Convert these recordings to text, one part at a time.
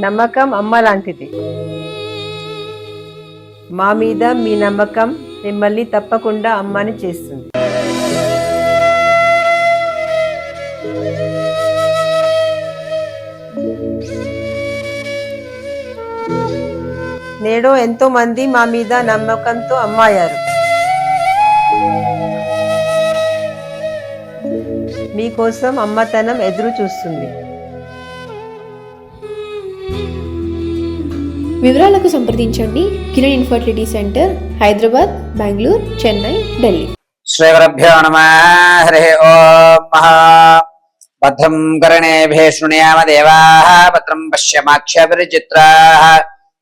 నమ్మకం అమ్మ లాంటిది. మా మీద మీ నమ్మకం మిమ్మల్ని తప్పకుండా అమ్మని చేస్తుంది. నేడు ఎంతో మంది మా మీద నమ్మకంతో అమ్మాయారు. మీకోసం అమ్మతనం ఎదురు చూస్తుంది. వివరాలకు సంప్రదించండి. Kiran infertility centre, Hyderabad, Bengaluru, Chennai, Delhi. శ్రీ గురుభ్యో నమః. హరి ఓం. భద్రం కర్ణేభిః శృణుయామ దేవాః, భద్రం పశ్యమాక్షభిర్చిత్రాః,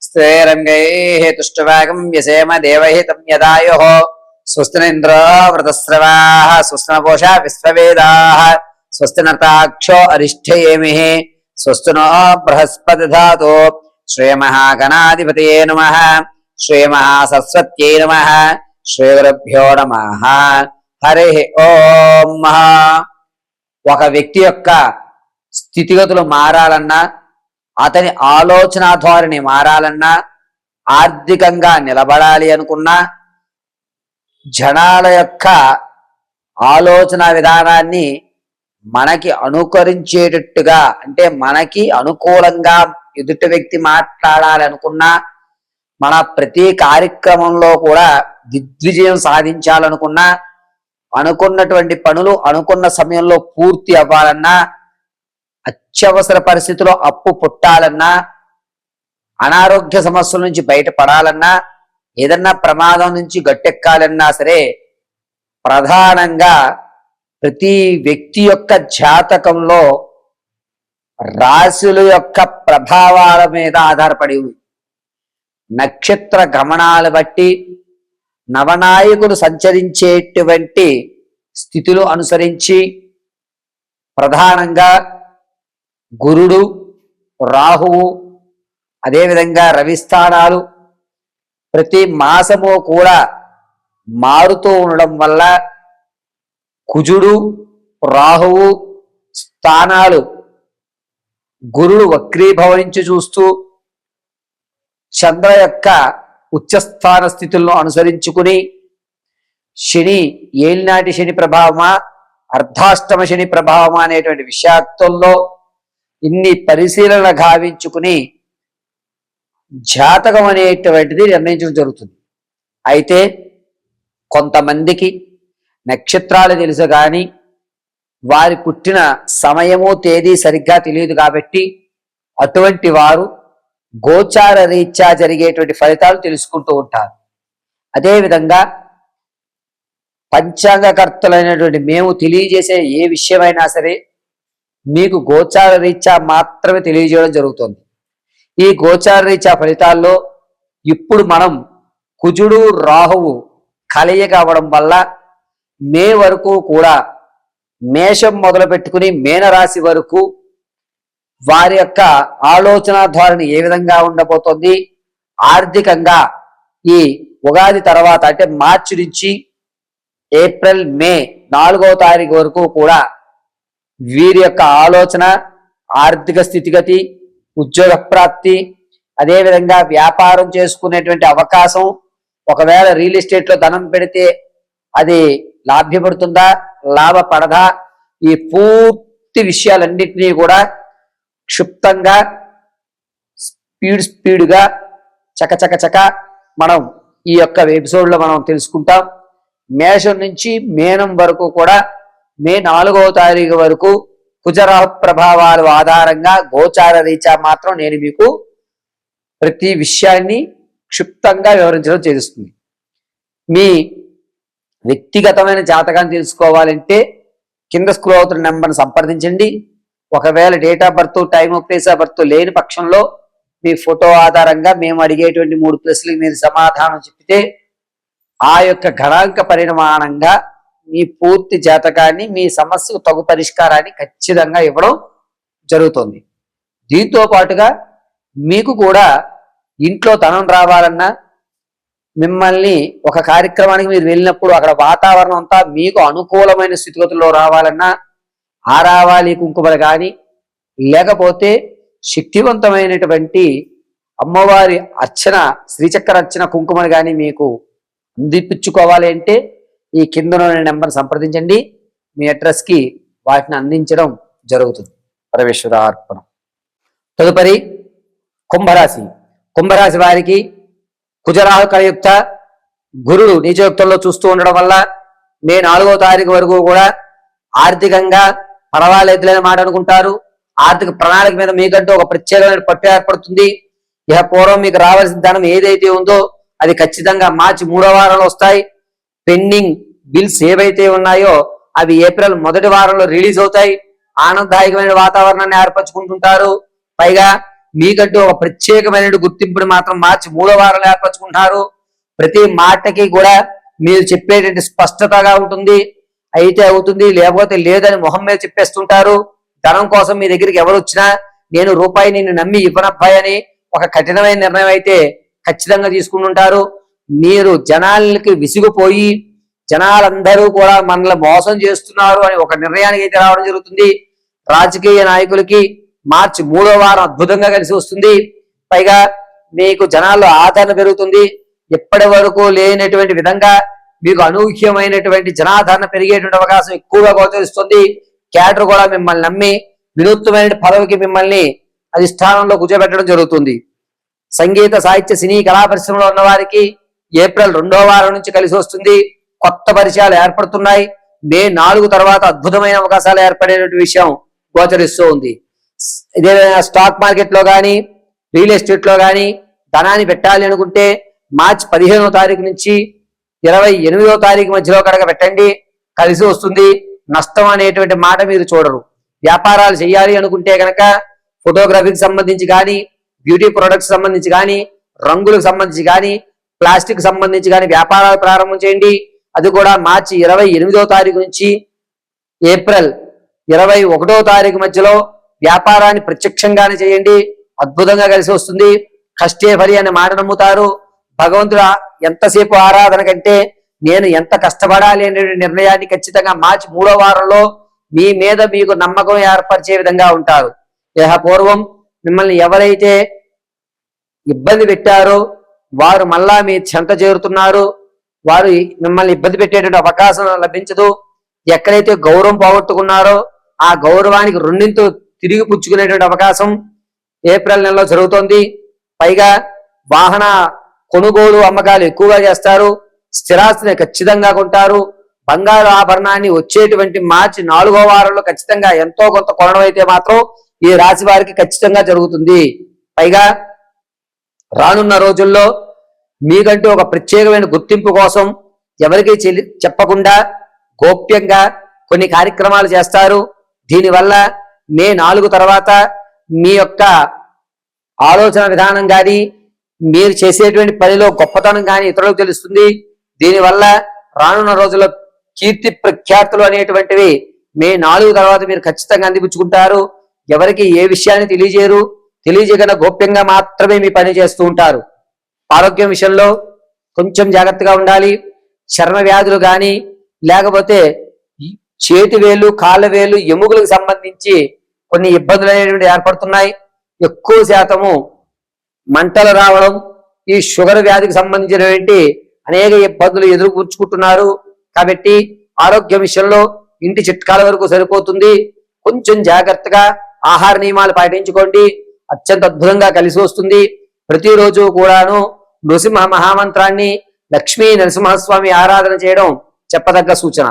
స్థిరైరంగైః తుష్టువాగం వ్యసేమ దేవహితం యదాయుః. స్వస్తి ఇంద్రో వృతస్రవాః, స్వస్తి నపూషా విశ్వవేదాః, స్వస్తి నర్తాక్షో అరిష్ఠయేమిః, స్వస్తి నో బృహస్పతి దధాతు. శ్రీమహాగణాధిపతయే నమః. శ్రీమహాసరస్వత్యై నమః. శ్రీ గురుభ్యో నమః. హరి ఓం. ఒక వ్యక్తి యొక్క స్థితిగతులు మారాలన్నా, అతని ఆలోచన ధోరణి మారాలన్నా, ఆర్థికంగా నిలబడాలి అనుకున్నా, జనాల యొక్క ఆలోచన విధానాన్ని మనకి అనుకరించేటట్టుగా, అంటే మనకి అనుకూలంగా ఎదుటి వ్యక్తి మాట్లాడాలనుకున్నా, మన ప్రతి కార్యక్రమంలో కూడా దిగ్విజయం సాధించాలనుకున్నా, అనుకున్నటువంటి పనులు అనుకున్న సమయంలో పూర్తి అవ్వాలన్నా, అత్యవసర పరిస్థితిలో అప్పు పుట్టాలన్నా, అనారోగ్య సమస్యల నుంచి బయటపడాలన్నా, ఏదన్నా ప్రమాదం నుంచి గట్టెక్కాలన్నా సరే, ప్రధానంగా ప్రతి వ్యక్తి యొక్క జాతకంలో రాశుల యొక్క ప్రభావాల మీద ఆధారపడి ఉంది. నక్షత్ర గమనాలు బట్టి నవనాయకులు సంచరించేటువంటి స్థితులు అనుసరించి ప్రధానంగా గురుడు, రాహువు, అదేవిధంగా రవి స్థానాలు ప్రతి మాసము కూడా మారుతూ ఉండడం వల్ల కుజుడు, రాహువు స్థానాలు గురుడు వక్రీభవించి చూస్తూ చంద్ర యొక్క ఉచ్చస్థాన స్థితులను అనుసరించుకుని శని ఏలినాటి శని ప్రభావమా, అర్ధాష్టమ శని ప్రభావమా అనేటువంటి విషయాత్తుల్లో ఇన్ని పరిశీలన గావించుకుని జాతకం అనేటువంటిది నిర్ణయించడం జరుగుతుంది. అయితే కొంతమందికి నక్షత్రాలు తెలుసు కానీ వారి పుట్టిన సమయము తేదీ సరిగ్గా తెలియదు కాబట్టి అటువంటి వారు గోచార రీత్యా జరిగేటువంటి ఫలితాలు తెలుసుకుంటూ ఉంటారు. అదేవిధంగా పంచాంగకర్తలైనటువంటి మేము తెలియజేసే ఏ విషయమైనా సరే మీకు గోచార రీత్యా మాత్రమే తెలియజేయడం జరుగుతుంది. ఈ గోచార రీత్యా ఫలితాల్లో ఇప్పుడు మనం కుజుడు, రాహువు కలయిక అవ్వడం వల్ల మే వరకు కూడా, మేషం మొదలు పెట్టుకుని మీనరాశి వరకు వారి యొక్క ఆలోచన ధోరణి ఏ విధంగా ఉండబోతోంది, ఆర్థికంగా ఈ ఉగాది తర్వాత అంటే మార్చి నుంచి ఏప్రిల్, మే 4వ తారీఖు వరకు కూడా వీరి యొక్క ఆలోచన, ఆర్థిక స్థితిగతి, ఉద్యోగ ప్రాప్తి, అదేవిధంగా వ్యాపారం చేసుకునేటువంటి అవకాశం, ఒకవేళ రియల్ ఎస్టేట్లో ధనం పెడితే అది లాభ్యపడుతుందా, లాభపడదా, ఈ పూర్తి విషయాలన్నింటినీ కూడా క్షుప్తంగా స్పీడ్గా చకచక మనం ఈ యొక్క ఎపిసోడ్లో మనం తెలుసుకుంటాం. మేషం నుంచి మీనం వరకు కూడా మే 4వ తారీఖు వరకు కుజరాహు ప్రభావాల ఆధారంగా గోచార రీత్యా మాత్రం నేను మీకు ప్రతి విషయాన్ని క్షుప్తంగా వివరించడం చేస్తుంది. మీ వ్యక్తిగతమైన జాతకాన్ని తెలుసుకోవాలంటే కింద స్క్రోల్ అవుతున్న నెంబర్ని సంప్రదించండి. ఒకవేళ date of birth, time of place of birth లేని పక్షంలో మీ ఫోటో ఆధారంగా మేము అడిగేటువంటి 3 ప్రశ్నలకు మీరు సమాధానం చెప్తే ఆ యొక్క గణాంక పరిమాణంగా మీ పూర్తి జాతకాన్ని, మీ సమస్యకు తగు పరిష్కారాన్ని ఖచ్చితంగా ఇవ్వడం జరుగుతుంది. దీంతో పాటుగా మీకు కూడా ఇంట్లో ధనం రావాలన్నా, మిమ్మల్ని ఒక కార్యక్రమానికి మీరు వెళ్ళినప్పుడు అక్కడ వాతావరణం అంతా మీకు అనుకూలమైన స్థితిగతుల్లో రావాలన్నా, ఆరావాలి కుంకుమలు కానీ, లేకపోతే శక్తివంతమైనటువంటి అమ్మవారి అర్చన, శ్రీచక్ర అర్చన కుంకుమను కానీ మీకు అందిపించుకోవాలి అంటే ఈ కింద నెంబర్ సంప్రదించండి. మీ అడ్రస్కి వాటిని అందించడం జరుగుతుంది. పరమేశ్వరార్పణం. తదుపరి కుంభరాశి. కుంభరాశి వారికి కుజరాహు కలయుక్త గురుడు నీచయుక్తంలో చూస్తూ ఉండడం వల్ల మే 4వ తారీఖు వరకు కూడా ఆర్థికంగా పర్వాలేదులేని మాట అనుకుంటారు. ఆర్థిక ప్రణాళిక మీద మీకంటూ ఒక ప్రత్యేకమైన పట్టు ఏర్పడుతుంది. ఇక పూర్వం మీకు రావాల్సిన ధనం ఏదైతే ఉందో అది ఖచ్చితంగా మార్చి 3వ వారంలో వస్తాయి. పెండింగ్ బిల్స్ ఏవైతే ఉన్నాయో అవి ఏప్రిల్ మొదటి వారంలో రిలీజ్ అవుతాయి. ఆనందదాయకమైన వాతావరణాన్ని ఏర్పరచుకుంటుంటారు. పైగా మీకంటూ ఒక ప్రత్యేకమైన గుర్తింపుని మాత్రం మార్చి 3వ వారంలో ఏర్పరచుకుంటారు. ప్రతి మాటకి కూడా మీరు చెప్పేటువంటి స్పష్టతగా ఉంటుంది. అయితే అవుతుంది, లేకపోతే లేదని మొహం మీద చెప్పేస్తుంటారు. ధనం కోసం మీ దగ్గరికి ఎవరు వచ్చినా నేను రూపాయి నిన్ను నమ్మి ఇవ్వనబ్బాయి అని ఒక కఠినమైన నిర్ణయం అయితే ఖచ్చితంగా తీసుకుంటుంటారు. మీరు జనాలకి విసిగిపోయి జనాలందరూ కూడా మనల్ని మోసం చేస్తున్నారు అని ఒక నిర్ణయానికి అయితే రావడం జరుగుతుంది. రాజకీయ నాయకులకి మార్చి 3వ వారం అద్భుతంగా కలిసి వస్తుంది. పైగా మీకు జనాల్లో ఆదరణ పెరుగుతుంది. ఎప్పటి వరకు లేనటువంటి విధంగా మీకు అనూహ్యమైనటువంటి జనాదరణ పెరిగేటువంటి అవకాశం ఎక్కువగా గోచరిస్తుంది. క్యాడర్ కూడా మిమ్మల్ని నమ్మి వినూత్నమైన పదవికి మిమ్మల్ని అధిష్టానంలో కూర్చోబెట్టడం జరుగుతుంది. సంగీత, సాహిత్య, సినీ, కళా పరిశ్రమలో ఉన్న వారికి ఏప్రిల్ 2వ వారం నుంచి కలిసి వస్తుంది. కొత్త పరిచయాలు ఏర్పడుతున్నాయి. మే 4 తర్వాత అద్భుతమైన అవకాశాలు ఏర్పడేటువంటి విషయం గోచరిస్తూ ఉంది. ఇదే స్టాక్ మార్కెట్ లో కానీ రియల్ ఎస్టేట్ లో కానీ ధనాన్ని పెట్టాలి అనుకుంటే మార్చి 15వ తారీఖు నుంచి 28వ తారీఖు మధ్యలో కనుక పెట్టండి, కలిసి వస్తుంది. నష్టం అనేటువంటి మాట మీరు చూడరు. వ్యాపారాలు చేయాలి అనుకుంటే కనుక ఫోటోగ్రఫీకి సంబంధించి కానీ, బ్యూటీ ప్రొడక్ట్స్ సంబంధించి కానీ, రంగులకు సంబంధించి కానీ, ప్లాస్టిక్ సంబంధించి కానీ వ్యాపారాలు ప్రారంభం చేయండి. అది కూడా మార్చి 28వ తారీఖు నుంచి ఏప్రిల్ 21వ తారీఖు మధ్యలో వ్యాపారాన్ని ప్రత్యక్షంగానే చేయండి. అద్భుతంగా కలిసి వస్తుంది. కష్టే ఫలి అనే మాట నమ్ముతారు. భగవంతుడు ఎంతసేపు ఆరాధన కంటే నేను ఎంత కష్టపడాలి అనే నిర్ణయాన్ని ఖచ్చితంగా మార్చి 3వ వారంలో మీ మీద మీకు నమ్మకం ఏర్పరిచే విధంగా ఉంటారు. ఇహ పూర్వం మిమ్మల్ని ఎవరైతే ఇబ్బంది పెట్టారో వారు మళ్ళా మీ చెంత చేరుతున్నారు. వారు మిమ్మల్ని ఇబ్బంది పెట్టేటువంటి అవకాశం లభించదు. ఎక్కడైతే గౌరవం పోగొట్టుకున్నారో ఆ గౌరవానికి రెండింతలు తిరిగి పుచ్చుకునేటువంటి అవకాశం ఏప్రిల్ నెలలో జరుగుతోంది. పైగా వాహన కొనుగోలు అమ్మకాలు ఎక్కువగా చేస్తారు. స్థిరాస్తిని ఖచ్చితంగా కొంటారు. బంగారు ఆభరణాన్ని వచ్చేటువంటి మార్చి 4వ వారంలో ఖచ్చితంగా ఎంతో కొంత కొనడం అయితే మాత్రం ఈ రాశి వారికి ఖచ్చితంగా జరుగుతుంది. పైగా రానున్న రోజుల్లో మీకంటూ ఒక ప్రత్యేకమైన గుర్తింపు కోసం ఎవరికి చెప్పకుండా గోప్యంగా కొన్ని కార్యక్రమాలు చేస్తారు. దీనివల్ల మే 4 తర్వాత మీ యొక్క ఆలోచన విధానం కానీ మీరు చేసేటువంటి పనిలో గొప్పతనం కానీ ఇతరులకు తెలుస్తుంది. దీనివల్ల రానున్న రోజుల్లో కీర్తి ప్రఖ్యాతులు అనేటువంటివి మే 4 తర్వాత మీరు ఖచ్చితంగా అందిపుచ్చుకుంటారు. ఎవరికి ఏ విషయాన్ని తెలియజేయరు. తెలియజేయకుండా గోప్యంగా మాత్రమే మీ పని చేస్తూ ఉంటారు. ఆరోగ్యం విషయంలో కొంచెం జాగ్రత్తగా ఉండాలి. చర్మ వ్యాధులు కానీ లేకపోతే చేతి వేలు, కాళ్ళ వేలు, ఎముకలకు సంబంధించి కొన్ని ఇబ్బందులు అనేటువంటి ఏర్పడుతున్నాయి. ఎక్కువ శాతము మంటలు రావడం, ఈ షుగర్ వ్యాధికి సంబంధించినటువంటి అనేక ఇబ్బందులు ఎదుర్కొంటున్నారు. కాబట్టి ఆరోగ్యం విషయంలో ఇంటి చిట్కాల వరకు సరిపోతుంది. కొంచెం జాగ్రత్తగా ఆహార నియమాలు పాటించుకోండి. అత్యంత అద్భుతంగా కలిసి వస్తుంది. ప్రతిరోజు కూడాను నృసింహ మహామంత్రాన్ని, లక్ష్మీ నరసింహస్వామి ఆరాధన చేయడం చెప్పదగ్గ సూచన.